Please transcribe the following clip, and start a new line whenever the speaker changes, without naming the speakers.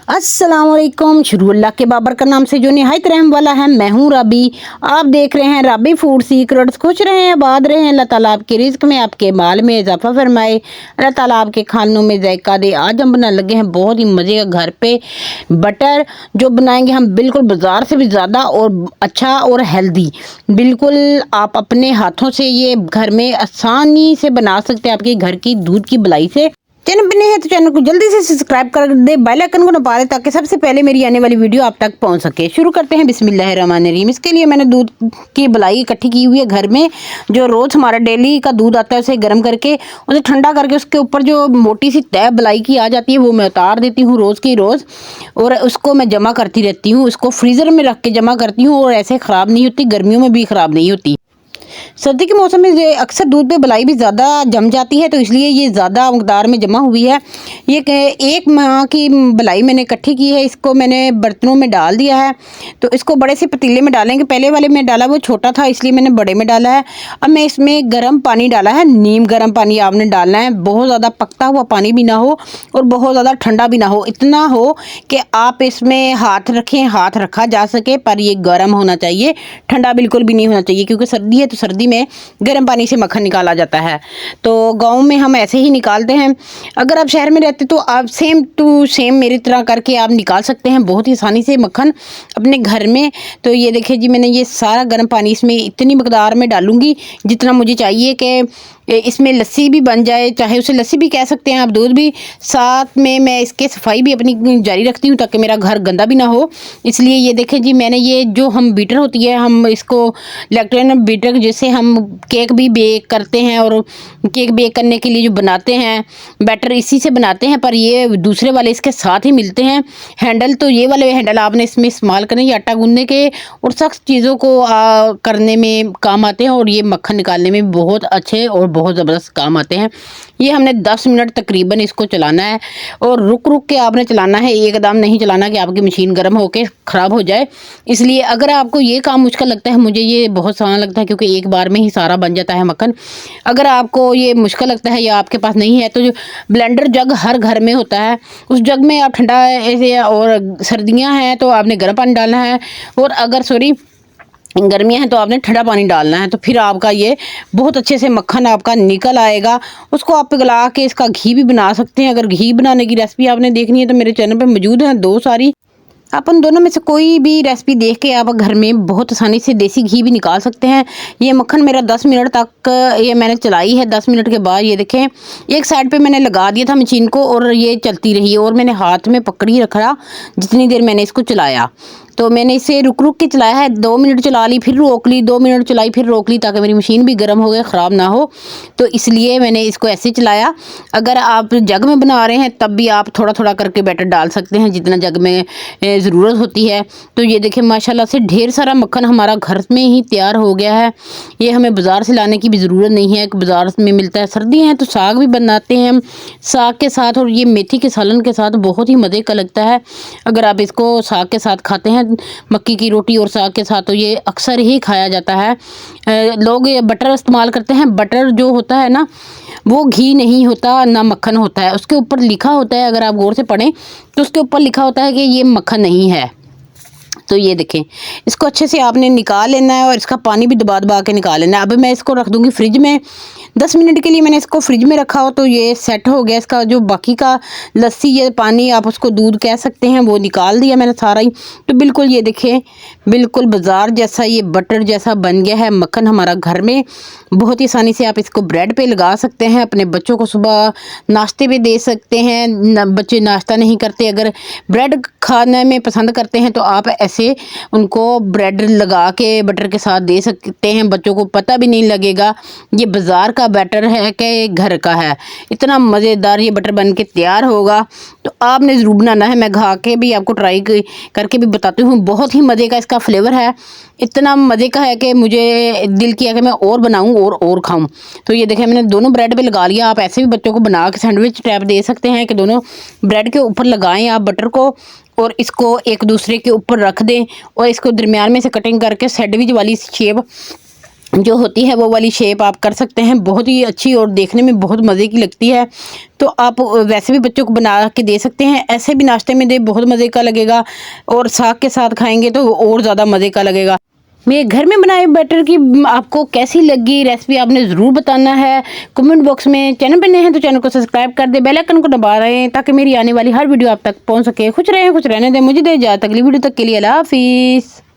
अस्सलामुअलैकुम। शुरू अल्लाह के बाबर का नाम से जो निहायत रहम वाला है। मैं हूँ राबी। आप देख रहे हैं राबी फूड सीक्रेट्स। खुश रहें, आबाद रहें। अल्लाह ताला आपके रिज्क में, आपके माल में इजाफा फरमाए। अल्लाह ताला आपके खानों में जायका दे। आज हम बनाने लगे हैं बहुत ही मज़े का घर पे बटर, जो बनाएंगे हम बिल्कुल बाज़ार से भी ज़्यादा और अच्छा और हेल्दी। बिल्कुल आप अपने हाथों से ये घर में आसानी से बना सकते हैं, आपके घर की दूध की बलाई से। चैनल बने हैं तो चैनल को जल्दी से सब्सक्राइब कर दे, बेल आइकन को दबा दे ताकि सबसे पहले मेरी आने वाली वीडियो आप तक पहुंच सके। शुरू करते हैं बिस्मिल्लाहिर्रहमानिर्रहीम। इसके लिए मैंने दूध की बलाई इकट्ठी की हुई है घर में। जो रोज़ हमारा डेली का दूध आता है उसे गर्म करके उसे ठंडा करके उसके ऊपर जो मोटी सी तय बलाई की आ जाती है वो मैं उतार देती हूँ रोज़ की रोज़, और उसको मैं जमा करती रहती हूँ। उसको फ्रीज़र में रख के जमा करती हूँ और ऐसे ख़राब नहीं होती, गर्मियों में भी ख़राब नहीं होती। सर्दी के मौसम में ये अक्सर दूध पे बलाई भी ज़्यादा जम जाती है, तो इसलिए ये ज़्यादा मकदार में जमा हुई है। ये एक माह की बलाई मैंने इकट्ठी की है। इसको मैंने बर्तनों में डाल दिया है। तो इसको बड़े से पतीले में डालेंगे। पहले वाले में डाला वो छोटा था इसलिए मैंने बड़े में डाला है। अब मैं इसमें गर्म पानी डाला है, नीम गर्म पानी आपने डालना है। बहुत ज़्यादा पकता हुआ पानी भी ना हो और बहुत ज़्यादा ठंडा भी ना हो, इतना हो कि आप इसमें हाथ रखें, हाथ रखा जा सके, पर ये गर्म होना चाहिए, ठंडा बिल्कुल भी नहीं होना चाहिए, क्योंकि सर्दी है तो सर्दी में गर्म पानी से मक्खन निकाला जाता है। तो गांव में हम ऐसे ही निकालते हैं। अगर आप शहर में रहते तो आप सेम टू सेम मेरी तरह करके आप निकाल सकते हैं बहुत ही आसानी से मक्खन अपने घर में। तो ये देखिए जी, मैंने ये सारा गर्म पानी इसमें इतनी मकदार में डालूंगी जितना मुझे चाहिए कि इसमें लस्सी भी बन जाए, चाहे उसे लस्सी भी कह सकते हैं आप, दूध भी। साथ में मैं इसके सफाई भी अपनी जारी रखती हूँ ताकि मेरा घर गंदा भी ना हो। इसलिए ये देखें जी, मैंने ये जो हम बीटर होती है, हम इसको इलेक्ट्रॉनिक बीटर जिससे हम केक भी बेक करते हैं, और केक बेक करने के लिए जो बनाते हैं बैटर इसी से बनाते हैं, पर ये दूसरे वाले इसके साथ ही मिलते हैं हैंडल। तो ये वाले हैंडल आपने इसमें इस्तेमाल करने, ये आटा गूंदने के और सख्त चीज़ों को करने में काम आते हैं, और ये मक्खन निकालने में बहुत अच्छे और बहुत ज़बरदस्त काम आते हैं। ये हमने 10 मिनट तकरीबन इसको चलाना है, और रुक रुक के आपने चलाना है, एकदम नहीं चलाना कि आपकी मशीन गर्म होकर ख़राब हो जाए। इसलिए अगर आपको ये काम मुश्किल लगता है, मुझे ये बहुत आसान लगता है क्योंकि एक बार में ही सारा बन जाता है मक्खन। अगर आपको ये मुश्किल लगता है या आपके पास नहीं है तो जो ब्लेंडर जग हर घर में होता है, उस जग में आप ठंडा ऐसे, और सर्दियाँ हैं तो आपने गर्म पानी डालना है, और अगर गर्मियाँ हैं तो आपने ठंडा पानी डालना है। तो फिर आपका ये बहुत अच्छे से मक्खन आपका निकल आएगा। उसको आप पिघला के इसका घी भी बना सकते हैं। अगर घी बनाने की रेसिपी आपने देखनी है तो मेरे चैनल पे मौजूद हैं 2 सारी। आप उन दोनों में से कोई भी रेसिपी देख के आप घर में बहुत आसानी से देसी घी भी निकाल सकते हैं। ये मक्खन मेरा 10 मिनट तक ये मैंने चलाई है। 10 मिनट के बाद ये देखें, एक साइड पे मैंने लगा दिया था मशीन को और ये चलती रही, और मैंने हाथ में पकड़ी रखा जितनी देर मैंने इसको चलाया। तो मैंने इसे रुक रुक के चलाया है। 2 मिनट चला ली, फिर रोक ली, 2 मिनट चलाई, फिर रोक ली, ताकि मेरी मशीन भी गर्म हो गई, ख़राब ना हो। तो इसलिए मैंने इसको ऐसे चलाया। अगर आप जग में बना रहे हैं तब भी आप थोड़ा थोड़ा करके बैटर डाल सकते हैं जितना जग में ज़रूरत होती है। तो ये देखिए माशाल्लाह से ढेर सारा मक्खन हमारा घर में ही तैयार हो गया है। ये हमें बाज़ार से लाने की भी ज़रूरत नहीं है, बाज़ार में मिलता है। सर्दी है तो साग भी बनाते हैं हम साग के साथ, और ये मेथी के सालन के साथ बहुत ही मज़े का लगता है। अगर आप इसको साग के साथ खाते हैं, मक्की की रोटी और साग के साथ, तो ये अक्सर ही खाया जाता है। लोग ये बटर इस्तेमाल करते हैं। बटर जो होता है ना, वो घी नहीं होता ना मक्खन होता है। उसके ऊपर लिखा होता है, अगर आप गौर से पढ़ें तो उसके ऊपर लिखा होता है कि ये मक्खन नहीं है। तो ये देखें, इसको अच्छे से आपने निकाल लेना है और इसका पानी भी दबा दबा के निकाल लेना है। अब मैं इसको रख दूंगी फ्रिज में। 10 मिनट के लिए मैंने इसको फ्रिज में रखा हो तो ये सेट हो गया। इसका जो बाकी का लस्सी या पानी, आप उसको दूध कह सकते हैं, वो निकाल दिया मैंने सारा ही। तो बिल्कुल ये देखें, बिल्कुल बाज़ार जैसा ये बटर जैसा बन गया है मक्खन हमारा घर में। बहुत ही आसानी से आप इसको ब्रेड पे लगा सकते हैं, अपने बच्चों को सुबह नाश्ते पे दे सकते हैं। बच्चे नाश्ता नहीं करते, अगर ब्रेड खाने में पसंद करते हैं तो आप ऐसे उनको ब्रेड लगा के बटर के साथ दे सकते हैं। बच्चों को पता भी नहीं लगेगा ये बाज़ार का बैटर है कि घर का है। इतना मज़ेदार ये बटर बन के तैयार होगा। तो आपने ज़रूर बनाना है। मैं खा के भी आपको ट्राई करके भी बताती हूँ। बहुत ही मज़े का इसका फ्लेवर है, इतना मज़े का है कि मुझे दिल किया कि मैं और बनाऊँ और खाऊँ। तो ये देखें, मैंने दोनों ब्रेड पे लगा लिया। आप ऐसे भी बच्चों को बना के सैंडविच टाइप दे सकते हैं कि दोनों ब्रेड के ऊपर लगाएं आप बटर को, और इसको एक दूसरे के ऊपर रख दें, और इसको दरमियान में से कटिंग करके सैंडविच वाली शेप जो होती है वो वाली शेप आप कर सकते हैं, बहुत ही अच्छी और देखने में बहुत मज़े की लगती है। तो आप वैसे भी बच्चों को बना के दे सकते हैं, ऐसे भी नाश्ते में दे बहुत मज़े का लगेगा, और साग के साथ खाएंगे तो और ज़्यादा मज़े का लगेगा। मेरे घर में बनाए बटर की आपको कैसी लगी रेसिपी आपने ज़रूर बताना है कमेंट बॉक्स में। चैनल पे नए हैं तो चैनल को सब्सक्राइब कर दे, बेल आइकन को दबा रहे हैं ताकि मेरी आने वाली हर वीडियो आप तक पहुंच सके। खुश रहें, खुश रहने दें, मुझे दे इजाज़त। अगली वीडियो तक के लिए अल्लाह हाफिज़।